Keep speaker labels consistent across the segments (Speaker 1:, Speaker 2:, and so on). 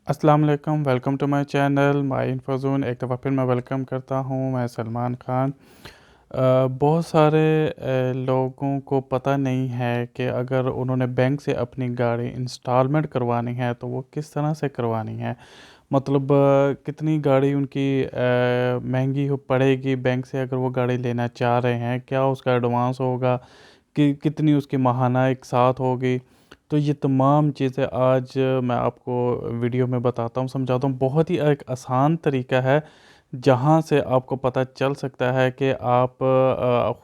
Speaker 1: अस्सलाम वालेकुम, welcome to my channel my info zone. एक दफ़ा फिर मैं वेलकम करता हूँ। मैं सलमान ख़ान। बहुत सारे लोगों को पता नहीं है कि अगर उन्होंने बैंक से अपनी गाड़ी इंस्टॉलमेंट करवानी है तो वो किस तरह से करवानी है। मतलब कितनी गाड़ी उनकी महंगी हो पड़ेगी बैंक से अगर वो गाड़ी लेना चाह रहे हैं, क्या उसका एडवांस होगा, कि कितनी उसकी माहाना एक साथ होगी। तो ये तमाम चीज़ें आज मैं आपको वीडियो में बताता हूँ, समझाता हूँ। बहुत ही एक आसान तरीका है जहाँ से आपको पता चल सकता है कि आप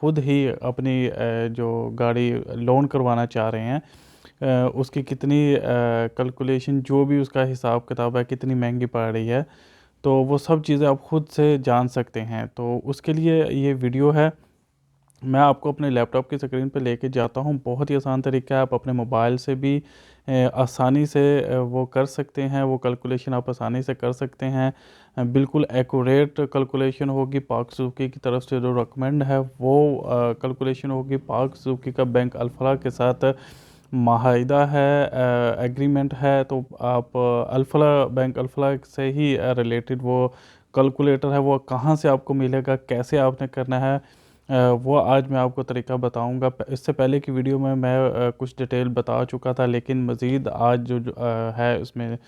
Speaker 1: खुद ही अपनी जो गाड़ी लोन करवाना चाह रहे हैं, उसकी कितनी कैलकुलेशन, जो भी उसका हिसाब किताब है, कितनी महंगी पड़ रही है। तो वो सब चीज़ें आप खुद से जान सकते हैं। तो उसके लिए ये वीडियो है। मैं आपको अपने लैपटॉप की स्क्रीन पे लेके जाता हूँ। बहुत ही आसान तरीका है, आप अपने मोबाइल से भी आसानी से वो कर सकते हैं। वो कैलकुलेशन आप आसानी से कर सकते हैं। बिल्कुल एक्यूरेट कैलकुलेशन होगी। पाक सुजुकी की तरफ से जो रिकमेंड है वो कैलकुलेशन होगी। पाक सुजुकी का बैंक अल्फला के साथ माहिदा है, एग्रीमेंट है। तो आप अल्फला बैंक अल्फला से ही रिलेटेड वो कैलकुलेटर है, वो कहाँ से आपको मिलेगा, कैसे आपने करना है, वो आज मैं आपको तरीका बताऊंगा। इससे पहले की वीडियो में मैं कुछ डिटेल बता चुका था, लेकिन मज़ीद आज जो है उसमें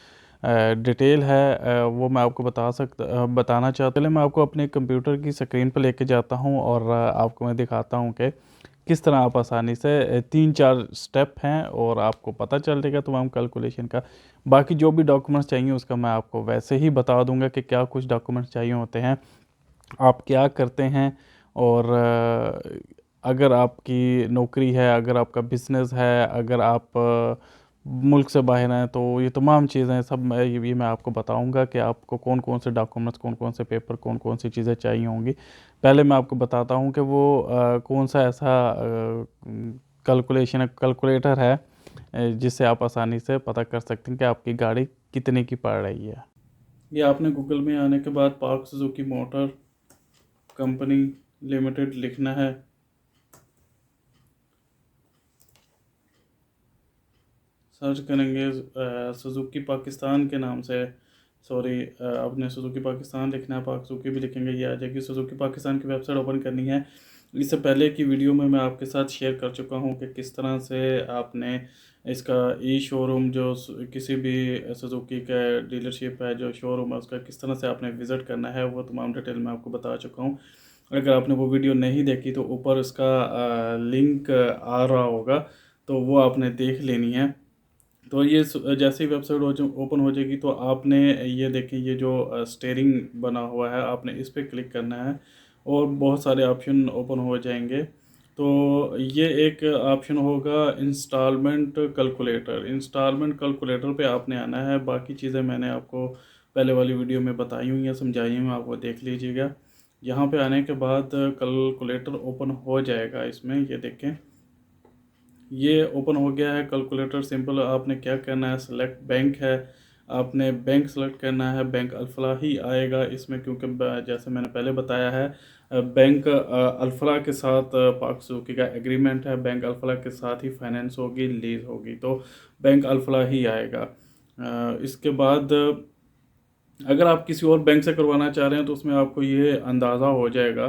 Speaker 1: डिटेल है, वो मैं आपको बताना चाहता हूँ। पहले मैं आपको अपने कंप्यूटर की स्क्रीन पर लेके जाता हूँ और आपको मैं दिखाता हूँ कि किस तरह आप आसानी से 3-4 स्टेप हैं और आपको पता चल जाएगा तमाम कैलकुलेशन का। बाकी जो भी डॉक्यूमेंट्स चाहिए उसका मैं आपको वैसे ही बता दूंगा कि क्या कुछ डॉक्यूमेंट्स चाहिए होते हैं, आप क्या करते हैं। और अगर आपकी नौकरी है, अगर आपका बिज़नेस है, अगर आप मुल्क से बाहर हैं, तो ये तमाम चीज़ें सब मैं आपको बताऊंगा कि आपको कौन कौन से डॉक्यूमेंट्स, कौन कौन से पेपर, कौन कौन सी चीज़ें चाहिए होंगी। पहले मैं आपको बताता हूँ कि वो कौन सा ऐसा कैलकुलेटर है जिससे आप आसानी से पता कर सकते हैं कि आपकी गाड़ी कितने की पड़ रही है। ये आपने गूगल में आने के बाद park Suzuki motor company limited लिखना है। सर्च करेंगे सुजुकी पाकिस्तान के नाम से। सॉरी, आपने सुजुकी पाकिस्तान लिखना है, पाक सुजुकी भी लिखेंगे, ये आ जाएगी। सुजुकी पाकिस्तान की वेबसाइट ओपन करनी है। इससे पहले की वीडियो में मैं आपके साथ शेयर कर चुका हूँ कि किस तरह से आपने इसका ई शोरूम, जो किसी भी सुजुकी का डीलरशिप है, जो शोरूम है, उसका किस तरह से आपने विज़िट करना है, वो तमाम डिटेल मैं आपको बता चुका हूँ। अगर आपने वो वीडियो नहीं देखी तो ऊपर उसका लिंक आ रहा होगा, तो वो आपने देख लेनी है। तो ये जैसे ही वेबसाइट ओपन हो जाएगी तो आपने ये देखिए, ये जो स्टेयरिंग बना हुआ है, आपने इस पर क्लिक करना है और बहुत सारे ऑप्शन ओपन हो जाएंगे। तो ये एक ऑप्शन होगा इंस्टॉलमेंट कैलकुलेटर। इंस्टॉलमेंट कैलकुलेटर पे आपने आना है। बाकी चीज़ें मैंने आपको पहले वाली वीडियो में बताई हुई हैं, समझाई हुई हैं, आप वो देख लीजिएगा। यहाँ पे आने के बाद कैलकुलेटर ओपन हो जाएगा। इसमें ये देखें, ये ओपन हो गया है कैलकुलेटर। सिंपल आपने क्या करना है, सेलेक्ट बैंक है, आपने बैंक सेलेक्ट करना है। बैंक अल्फला ही आएगा इसमें, क्योंकि जैसे मैंने पहले बताया है, बैंक अल्फला के साथ पाक सुजुकी का एग्रीमेंट है। बैंक अल्फला के साथ ही फाइनेंस होगी, लीज होगी, तो बैंक अल्फला ही आएगा। इसके बाद अगर आप किसी और बैंक से करवाना चाह रहे हैं तो उसमें आपको ये अंदाज़ा हो जाएगा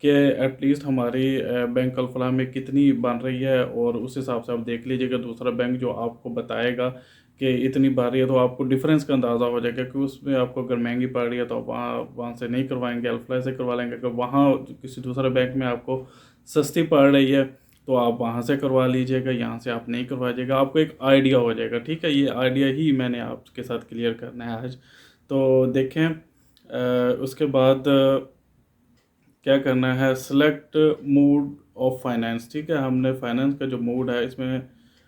Speaker 1: कि एटलीस्ट हमारी बैंक अल्फला में कितनी बन रही है, और उस हिसाब से आप देख लीजिएगा। दूसरा बैंक जो आपको बताएगा कि इतनी बन रही है, तो आपको डिफरेंस का अंदाज़ा हो जाएगा कि उसमें आपको अगर महंगी पड़ रही है तो आप वहाँ से नहीं करवाएंगे, अल्फला से करवा लेंगे। अगर वहाँ किसी दूसरे बैंक में आपको सस्ती पड़ रही है तो आप वहाँ से करवा लीजिएगा, यहाँ से आप नहीं करवाइएगा। आपको एक आइडिया हो जाएगा, ठीक है। ये आइडिया ही मैंने आपके साथ क्लियर करना है आज। तो देखें, उसके बाद क्या करना है, सेलेक्ट मोड ऑफ फाइनेंस, ठीक है। हमने फाइनेंस का जो मोड है इसमें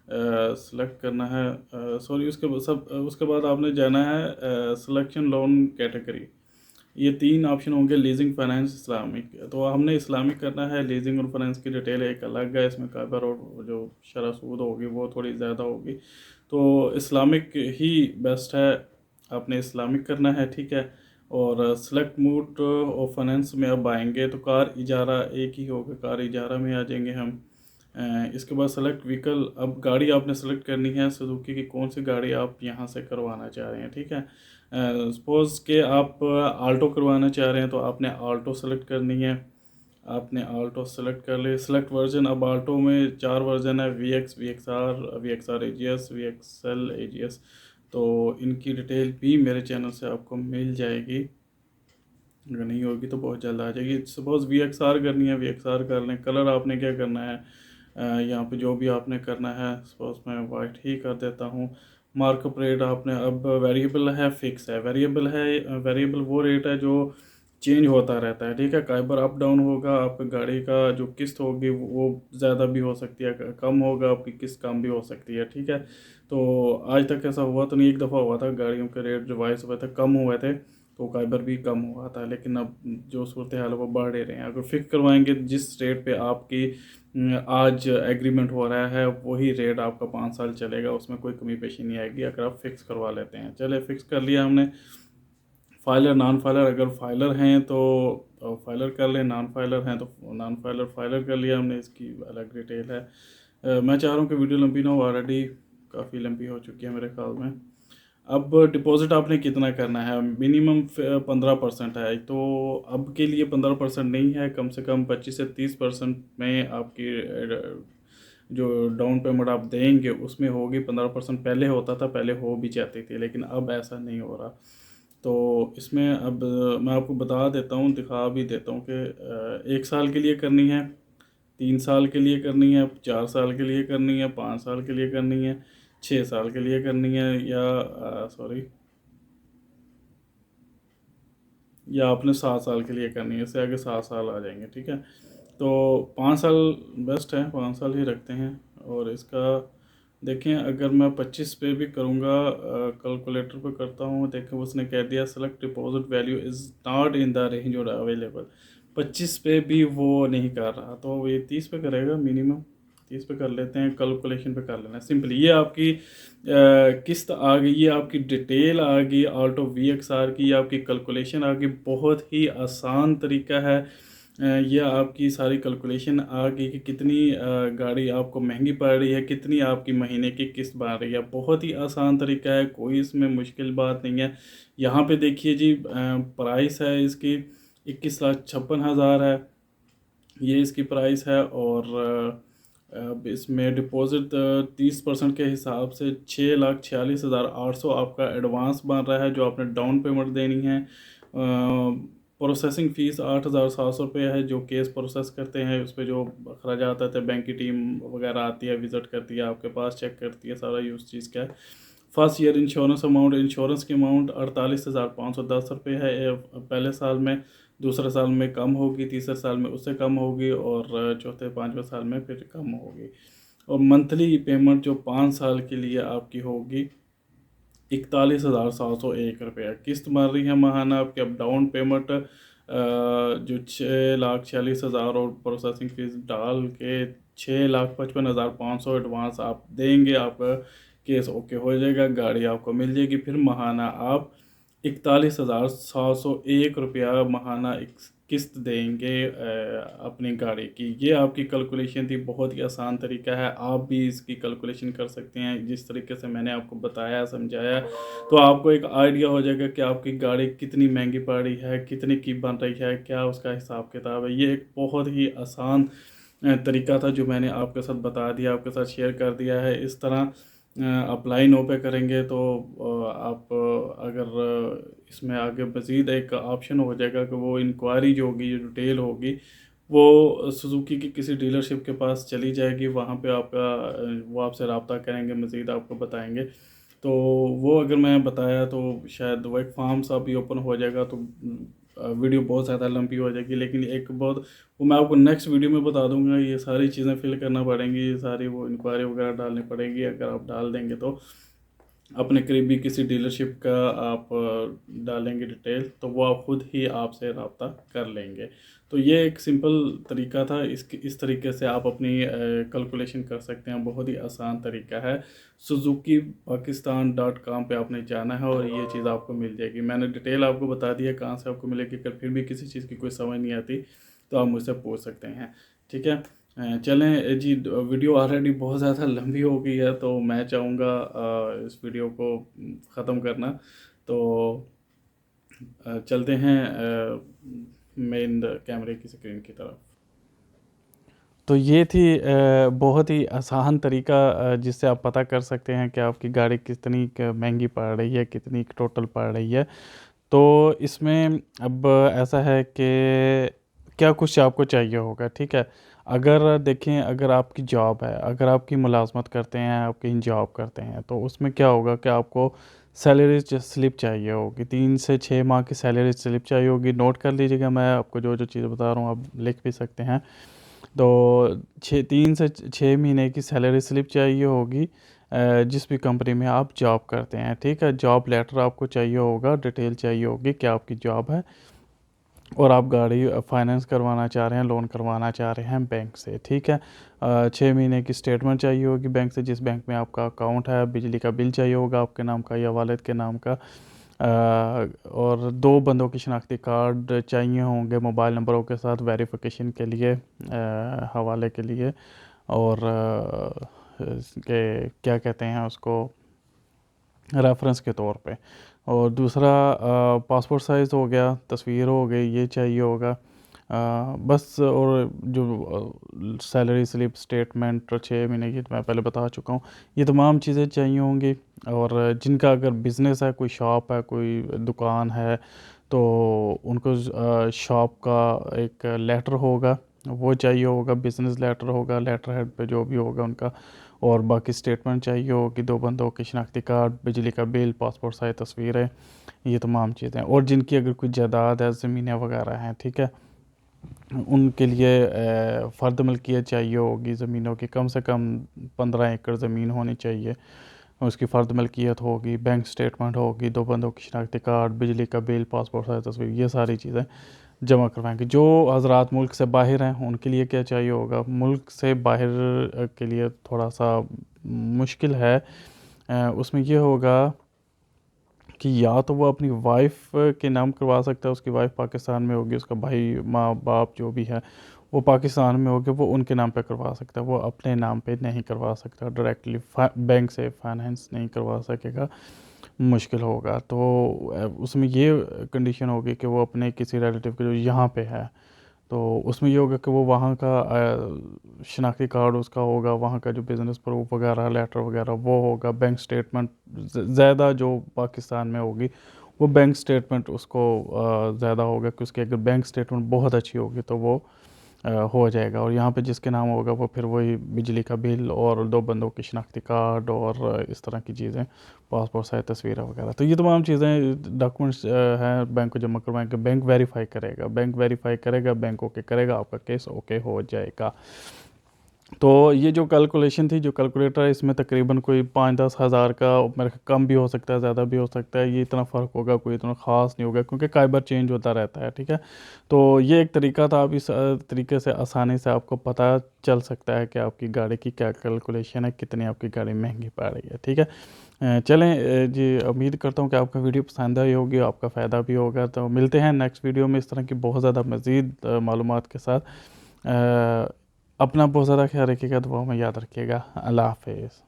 Speaker 1: सेलेक्ट करना है। सॉरी, उसके बाद आपने जाना है सिलेक्शन लोन कैटेगरी। ये 3 ऑप्शन होंगे, लीजिंग, फाइनेंस, इस्लामिक। तो हमने इस्लामिक करना है। लीजिंग और फाइनेंस की डिटेल एक अलग है, इसमें काबर और जो शरह सूद होगी वो थोड़ी ज़्यादा होगी। तो इस्लामिक ही बेस्ट है, आपने इस्लामिक करना है, ठीक है। और सेलेक्ट मोड ऑफ फाइनेंस में अब आएंगे तो कार इजारा एक ही होगा, कार इजारा में आ जाएंगे हम। इसके बाद सेलेक्ट व्हीकल, अब गाड़ी आपने सेलेक्ट करनी है सुजुकी की, कौन सी गाड़ी आप यहाँ से करवाना चाह रहे हैं। ठीक है, सपोज़ के आप आल्टो करवाना चाह रहे हैं तो आपने आल्टो सेलेक्ट करनी है। आपने आल्टो सेलेक्ट कर ली, सेलेक्ट वर्जन, अब आल्टो में 4 वर्जन है, V X, V X R, V X R A G S, V X L A G S. तो इनकी डिटेल भी मेरे चैनल से आपको मिल जाएगी, अगर नहीं होगी तो बहुत जल्द आ जाएगी। सपोज़ वी एक्स आर करनी है, वी एक्स आर कर लें। कलर आपने क्या करना है, यहाँ पे जो भी आपने करना है, सपोज़ मैं वाइट ही कर देता हूँ। मार्कअप रेट आपने, अब वेरिएबल है फिक्स है, वेरिएबल है, वेरिएबल वो रेट है जो चेंज होता रहता है। ठीक है, कई बार अप डाउन होगा, आपकी गाड़ी का जो किस्त होगी वो ज़्यादा भी हो सकती है, कम होगा, आपकी किस्त कम भी हो सकती है। ठीक है, तो आज तक ऐसा हुआ तो नहीं, एक दफ़ा हुआ था गाड़ियों के रेट रिवाइज हुए थे, कम हुए थे, तो कई बार भी कम हुआ था, लेकिन अब जो सूरत हाल है वो बढ़ ही रहे हैं। अगर फिक्स करवाएंगे जिस रेट पे आपकी आज एग्रीमेंट हो रहा है वही रेट आपका 5 साल चलेगा, उसमें कोई कमी पेशी नहीं आएगी अगर आप फिक्स करवा लेते हैं। चले, फिक्स कर लिया हमने। फाइलर नॉन फाइलर, अगर फाइलर हैं तो फाइलर कर लें, नॉन फाइलर हैं तो नॉन फाइलर, फाइलर कर लिया हमने, इसकी अलग डिटेल है। मैं चाह रहा हूँ कि वीडियो लंबी ना हो, ऑलरेडी काफ़ी लंबी हो चुकी है मेरे ख्याल में। अब डिपॉजिट आपने कितना करना है, मिनिमम 15% है, तो अब के लिए 15% नहीं है, कम से कम 25 से 30% में आपकी जो डाउन पेमेंट आप देंगे उसमें होगी। 15% पहले होता था, पहले हो भी जाती थी, लेकिन अब ऐसा नहीं हो रहा। तो इसमें अब मैं आपको बता देता हूँ, दिखा भी देता हूँ कि 1 साल के लिए करनी है, 3 साल के लिए करनी है, 4 साल के लिए करनी है, 5 साल के लिए करनी है, 6 साल के लिए करनी है, या सॉरी, या आपने 7 साल के लिए करनी है। इससे आगे 7 साल आ जाएंगे। ठीक है, तो 5 साल बेस्ट है, 5 साल ही रखते हैं। और इसका देखें, अगर मैं 25 पे भी करूँगा, कैलकुलेटर पे करता हूँ, देखें उसने कह दिया select deposit value is not in the range और अवेलेबल। 25 पे भी वो नहीं कर रहा, तो ये 30 पे करेगा मिनिमम। 30 पे कर लेते हैं, कैलकुलेशन पे कर लेना सिंपली। ये आपकी किस्त आ गई, ये आपकी डिटेल आ गई ऑल्टो वी एक्स आर की, ये आपकी कैलकुलेशन आ गई। बहुत ही आसान तरीका है। ये आपकी सारी कैलकुलेशन आ गई कि कितनी गाड़ी आपको महंगी पड़ रही है, कितनी आपकी महीने की किस्त बन रही है। बहुत ही आसान तरीका है, कोई इसमें मुश्किल बात नहीं है। यहाँ पे देखिए जी, प्राइस है इसकी 21,56,000 है, ये इसकी प्राइस है। और अब इसमें डिपॉजिट 30% के हिसाब से 6,46,800 आपका एडवांस बन रहा है, जो आपने डाउन पेमेंट देनी है। प्रोसेसिंग फ़ीस 8,700 रुपये है, जो केस प्रोसेस करते हैं उस पर जो अखराजात आते हैं, बैंक की टीम वगैरह आती है, विज़िट करती है आपके पास, चेक करती है सारा यूज़ चीज़ का है। First year insurance amount, insurance की अमाउंट 48,510 रुपये है पहले साल में, दूसरे साल में कम होगी, तीसरे साल में उससे कम होगी, और चौथे पाँचवें साल में फिर कम होगी। और मंथली पेमेंट जो 5 साल के लिए आपकी होगी 41,701 रुपये किस्त मर रही है महाना आपकी। अब डाउन पेमेंट जो 6,46,000 और प्रोसेसिंग फ़ीस डाल के 6,55,500 एडवांस आप देंगे, आपका केस ओके हो जाएगा, गाड़ी आपको मिल जाएगी। फिर महाना आप 41,701 रुपया महाना एक किस्त देंगे अपनी गाड़ी की। ये आपकी कैलकुलेशन थी, बहुत ही आसान तरीका है, आप भी इसकी कैलकुलेशन कर सकते हैं जिस तरीके से मैंने आपको बताया, समझाया। तो आपको एक आइडिया हो जाएगा कि आपकी गाड़ी कितनी महंगी पड़ रही है, कितने की बन रही है, क्या उसका हिसाब किताब है। ये एक बहुत ही आसान तरीका था जो मैंने आपके साथ बता दिया, आपके साथ शेयर कर दिया है। इस तरह अप्लाई नो पे करेंगे तो आप अगर इसमें आगे मज़ीद एक ऑप्शन हो जाएगा कि वो इंक्वायरी जो होगी, जो डिटेल होगी, वो सुजुकी की किसी डीलरशिप के पास चली जाएगी, वहाँ पे आपका वो आपसे रब्ता करेंगे, मज़ीद आपको बताएंगे। तो वो अगर मैं बताया तो शायद वो एक फॉर्म सा भी ओपन हो जाएगा, तो वीडियो बहुत ज़्यादा लंबी हो जाएगी। लेकिन एक बहुत, वो मैं आपको नेक्स्ट वीडियो में बता दूंगा, ये सारी चीज़ें फिल करना पड़ेंगी, ये सारी वो इंक्वायरी वगैरह डालनी पड़ेगी। अगर आप डाल देंगे तो अपने करीबी किसी डीलरशिप का आप डालेंगे डिटेल, तो वो आप खुद ही आपसे रब्ता कर लेंगे। तो ये एक सिंपल तरीका था, इस तरीके से आप अपनी कैलकुलेशन कर सकते हैं, बहुत ही आसान तरीका है। suzukipakistan.com पे आपने जाना है और ये चीज़ आपको मिल जाएगी। मैंने डिटेल आपको बता दी है कहाँ से आपको मिलेगी। अगर फिर भी किसी चीज़ की कोई समझ नहीं आती तो आप मुझसे पूछ सकते हैं। ठीक है, चलें जी, वीडियो ऑलरेडी बहुत ज़्यादा लंबी हो गई है, तो मैं चाहूँगा इस वीडियो को ख़त्म करना। तो चलते हैं मेन कैमरे की स्क्रीन की तरफ। तो ये थी बहुत ही आसान तरीका जिससे आप पता कर सकते हैं कि आपकी गाड़ी कितनी महंगी पड़ रही है, कितनी टोटल पड़ रही है। तो इसमें अब ऐसा है कि क्या कुछ आपको चाहिए होगा, ठीक है। अगर देखें, अगर आपकी जॉब है, अगर आपकी मुलाजमत करते हैं, आप कहीं जॉब करते हैं, तो उसमें क्या होगा कि आपको सैलरी स्लिप चाहिए होगी, 3 से 6 माह की सैलरी स्लिप चाहिए होगी। नोट कर लीजिएगा, मैं आपको जो जो चीज़ बता रहा हूँ आप लिख भी सकते हैं। तो 3 से 6 महीने की सैलरी स्लिप चाहिए होगी जिस भी कंपनी में आप जॉब करते हैं, ठीक है। जॉब लेटर आपको चाहिए होगा, डिटेल चाहिए होगी क्या आपकी जॉब है, और आप गाड़ी फाइनेंस करवाना चाह रहे हैं, लोन करवाना चाह रहे हैं बैंक से, ठीक है। 6 महीने की स्टेटमेंट चाहिए होगी बैंक से, जिस बैंक में आपका अकाउंट है। बिजली का बिल चाहिए होगा आपके नाम का या वालिद के नाम का। और 2 बंदों की शनाख्ती कार्ड चाहिए होंगे मोबाइल नंबरों के साथ वेरिफिकेशन के लिए, हवाले के लिए। और के क्या कहते हैं उसको, रेफरेंस के तौर पे। और दूसरा पासपोर्ट साइज़ हो गया, तस्वीर हो गई, ये चाहिए होगा। बस, और जो सैलरी स्लिप स्टेटमेंट 6 महीने की तो मैं पहले बता चुका हूँ, ये तमाम चीज़ें चाहिए होंगी। और जिनका अगर बिज़नेस है, कोई शॉप है, कोई दुकान है, तो उनको शॉप का एक लेटर होगा, वो चाहिए होगा, बिज़नेस लेटर होगा, लेटर हेड पे जो भी होगा उनका। और बाकी स्टेटमेंट चाहिए होगी, 2 बंदों की शनाख्ती कार्ड, बिजली का बिल, पासपोर्ट साइज तस्वीरें, ये तमाम चीज़ें। और जिनकी अगर कोई जायदाद है, ज़मीनें वगैरह हैं, ठीक है, उनके लिए फ़र्द मिल्कियत चाहिए होगी ज़मीनों की, कम से कम 15 एकड़ ज़मीन होनी चाहिए, उसकी फ़र्द मिल्कियत होगी, बैंक स्टेटमेंट होगी, 2 बंदों की शनाख्ती कार्ड, बिजली का बिल, पासपोर्ट साइज तस्वीर, ये सारी चीज़ें जमा करवाएंगे। जो हजरात मुल्क से बाहर हैं उनके लिए क्या चाहिए होगा, मुल्क से बाहर के लिए थोड़ा सा मुश्किल है। उसमें ये होगा कि या तो वो अपनी वाइफ के नाम करवा सकता है, उसकी वाइफ पाकिस्तान में होगी, उसका भाई माँ बाप जो भी है वो पाकिस्तान में होगे, वो उनके नाम पे करवा सकता है, वो अपने नाम पे नहीं करवा सकता, डायरेक्टली बैंक से फाइनेंस नहीं करवा सकेगा, मुश्किल होगा। तो उसमें ये कंडीशन होगी कि वो अपने किसी रिलेटिव के जो यहाँ पे है, तो उसमें ये होगा कि वो वहाँ का शनाख्ती कार्ड उसका होगा, वहाँ का जो बिज़नेस प्रूफ वगैरह, लेटर वगैरह वो होगा, बैंक स्टेटमेंट ज़्यादा जो पाकिस्तान में होगी वो बैंक स्टेटमेंट उसको ज़्यादा होगा, कि उसकी अगर बैंक स्टेटमेंट बहुत अच्छी होगी तो वो हो जाएगा। और यहाँ पे जिसके नाम होगा वो फिर वही बिजली का बिल और 2 बंदों की शनाख्ती कार्ड और इस तरह की चीज़ें, पासपोर्ट साइज तस्वीरें वगैरह। तो ये तमाम चीज़ें डॉक्यूमेंट्स हैं, बैंक को जमा करवाएंगे, बैंक वेरीफाई करेगा, बैंक वेरीफाई करेगा, बैंक ओके करेगा, आपका केस ओके हो जाएगा। तो ये जो कैलकुलेशन थी, जो कैलकुलेटर है, इसमें तकरीबन कोई 5-10 हज़ार का, मेरे कम भी हो सकता है, ज़्यादा भी हो सकता है, ये इतना फ़र्क होगा, कोई इतना ख़ास नहीं होगा, क्योंकि कई बार चेंज होता रहता है, ठीक है। तो ये एक तरीका था, आप इस तरीके से आसानी से आपको पता चल सकता है कि आपकी गाड़ी की क्या कैलकुलेशन है, कितनी आपकी गाड़ी महंगी पड़ रही है, ठीक है। चलें जी, उम्मीद करता हूँ कि आपका वीडियो पसंद आई होगी, आपका फ़ायदा भी होगा। तो मिलते हैं नेक्स्ट वीडियो में इस तरह की बहुत ज़्यादा मज़ीद मालूमात के साथ। अपना बहुत ज़्यादा ख्याल रखिएगा, दुआ में याद रखिएगा। अल्लाह हाफ़िज़।